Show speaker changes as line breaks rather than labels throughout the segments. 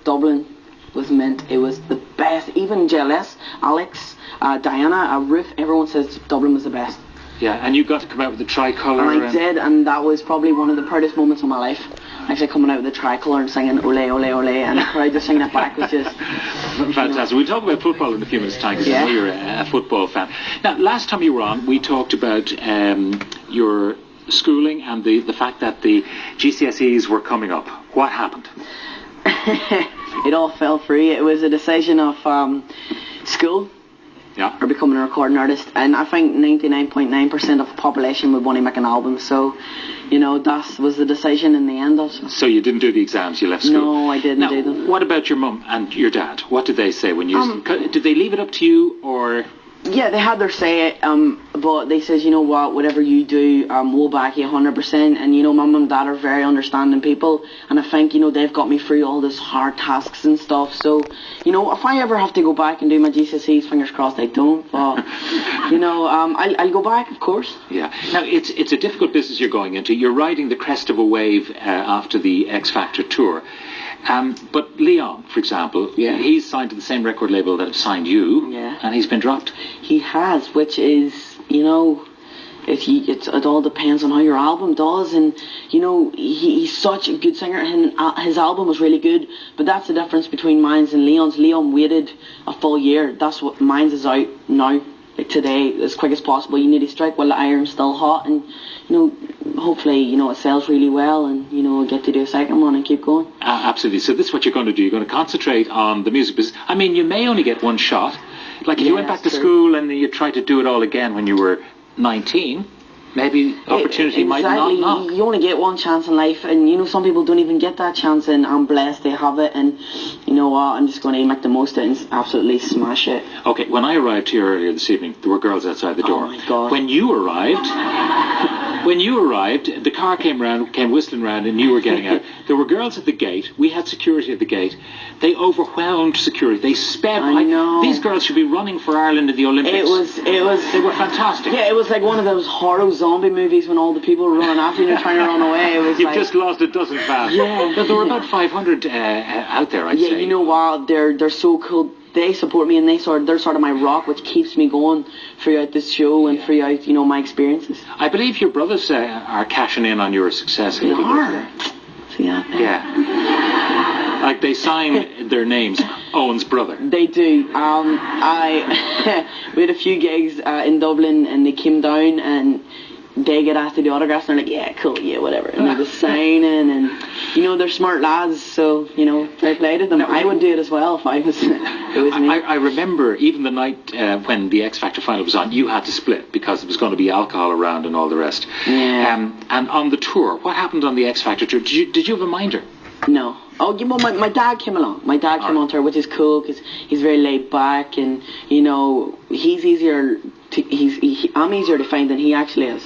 Dublin was mint. It was the best. Even JLS, Alex, Diana, Ruth, everyone says Dublin was the best.
Yeah, and you got to come out with the tricolour.
And I did, and that was probably one of the proudest moments of my life. Actually coming out with the tricolour and singing ole ole ole, and the crowd just singing it back was just
fantastic. We'll talk about football in a few minutes' time, because I know you're a football fan. Now, last time you were on, we talked about your schooling and the fact that the GCSEs were coming up. What happened?
It all fell through. It was a decision of school.
Yeah.
Or becoming a recording artist, and I think 99.9% of the population would want to make an album, so that was the decision in the end of it.
So you didn't do the exams, you left school?
No, I didn't do them.
What about your mum and your dad? What did they say when you did they leave it up to you, or?
Yeah, they had their say, but they says, whatever you do, we'll back you 100%, and mum and dad are very understanding people, and I think, they've got me through all this hard tasks and stuff, so, if I ever have to go back and do my GCSEs, fingers crossed I don't, but, I'll go back, of course.
Yeah. Now, it's a difficult business you're going into. You're riding the crest of a wave after the X Factor tour. But Leon, for example, he's signed to the same record label that signed you, and he's been dropped.
He has, which is, it all depends on how your album does, and he's such a good singer, and his album was really good, but that's the difference between mine's and Leon's. Leon waited a full year. That's what mine's is out now, like today, as quick as possible. You need to strike while the iron's still hot, and hopefully, it sells really well, and, get to do a second one and keep going.
Absolutely. So this is what you're going to do. You're going to concentrate on the music business. I mean, you may only get one shot. Like if you went back to school and you tried to do it all again when you were 19, maybe opportunity might not knock.
You only get one chance in life, and, some people don't even get that chance, and I'm blessed they have it, and you know what, I'm just going to make the most of it and absolutely smash it.
Okay, when I arrived here earlier this evening, there were girls outside the door.
Oh my God.
When you arrived, the car came whistling round, and you were getting out. There were girls at the gate. We had security at the gate. They overwhelmed security. They sped.
I know.
These girls should be running for Ireland in the Olympics.
It was.
They were fantastic.
Yeah, it was like one of those horror zombie movies when all the people were running after you and you're trying to run away. It was
You've just lost a dozen fans.
Yeah.
But there were about 500 out there, I'd say.
Yeah, you know what? They're so cool. They support me, and they're sort of my rock, which keeps me going throughout this show and throughout, my experiences.
I believe your brothers are cashing in on your success.
They are. See that?
Yeah. Like they sign their names, Owen's brother.
They do. We had a few gigs in Dublin, and they came down, and they get asked to do autographs, and they're like, yeah, cool, yeah, whatever. And they're just signing, and, they're smart lads, so, fair play to them. Now, I would do it as well if it was me.
I remember even the night when the X Factor final was on, you had to split because there was going to be alcohol around and all the rest.
Yeah.
And on the tour, what happened on the X Factor tour? Did you have a minder?
No. Oh, well, my dad came along. My dad came on tour, which is cool because he's very laid back, and he's easier I'm easier to find than he actually is.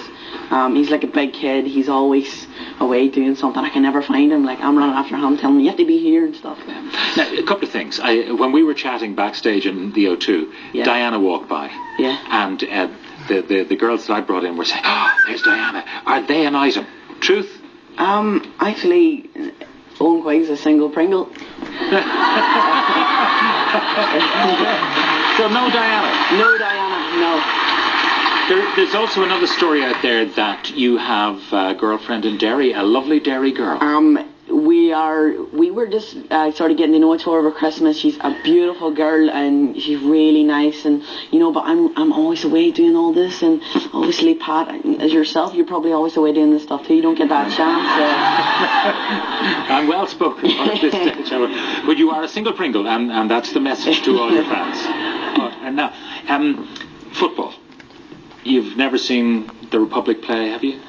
He's like a big kid. He's always away doing something. I can never find him. Like, I'm running after him, telling him you have to be here and stuff.
Now, a couple of things. When we were chatting backstage in the O2, Diana walked by.
Yeah.
And the girls that I brought in were saying, "Oh, there's Diana. Are they an item?" Truth?
Actually, Owen Quigg's a single Pringle.
So no Diana?
No Diana, no.
There's also another story out there that you have a girlfriend in Derry, a lovely Derry girl.
We were just started getting to know each other over Christmas. She's a beautiful girl, and she's really nice, and but I'm always away doing all this, and obviously Pat, as yourself, you're probably always away doing this stuff too. You don't get that chance.
I'm well spoken at this stage, but you are a single Pringle, and that's the message to all your fans. And now, football. You've never seen the Republic play, have you?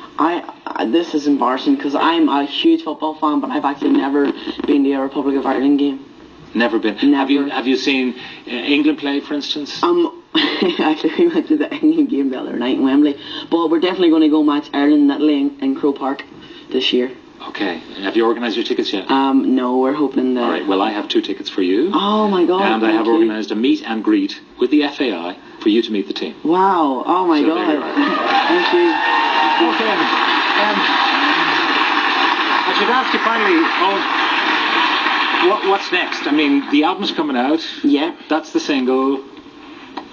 This is embarrassing because I'm a huge football fan, but I've actually never been to a Republic of Ireland game.
Never been.
Never.
Have you seen England play, for instance?
Actually, we went to the England game the other night in Wembley, but we're definitely going to go match Ireland and Italy in Croke Park this year.
Okay. Have you organised your tickets yet?
No, we're hoping that...
All right, well, I have 2 tickets for you.
Oh, my God.
And I have organised a meet and greet with the FAI for you to meet the team.
Wow. Oh, my God. Thank you.
Okay. I should ask you finally, What's next? I mean, the album's coming out.
Yeah.
That's the single.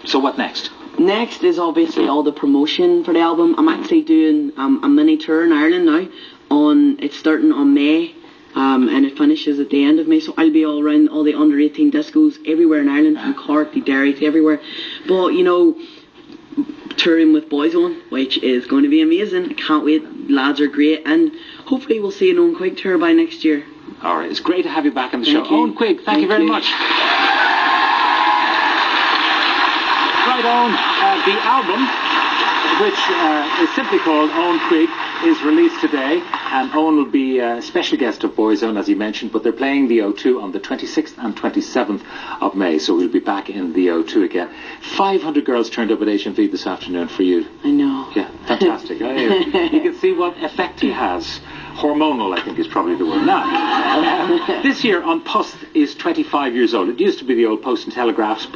So what next?
Next is obviously all the promotion for the album. I'm actually doing a mini tour in Ireland now. It's starting on May, and it finishes at the end of May. So I'll be all around all the under 18 discos everywhere in Ireland, from Cork to Derry to everywhere. But you know, touring with Boyzone, which is going to be amazing. I can't wait. Lads are great, and hopefully we'll see an Owen Quigg tour by next year.
All right, it's great to have you back on the
Thank
show.
you.
Owen Quigg, thank you very much. Right, Owen, the album, which is simply called Owen Quigg, is released today, and Owen will be a special guest of Boyzone, as he mentioned, but they're playing the O2 on the 26th and 27th of May, so we'll be back in the O2 again. 500 girls turned up at HMV this afternoon for you.
I know.
Yeah, fantastic. You can see what effect he has. Hormonal, I think, is probably the word. Now, this year on Post is 25 years old. It used to be the old Post and Telegraphs,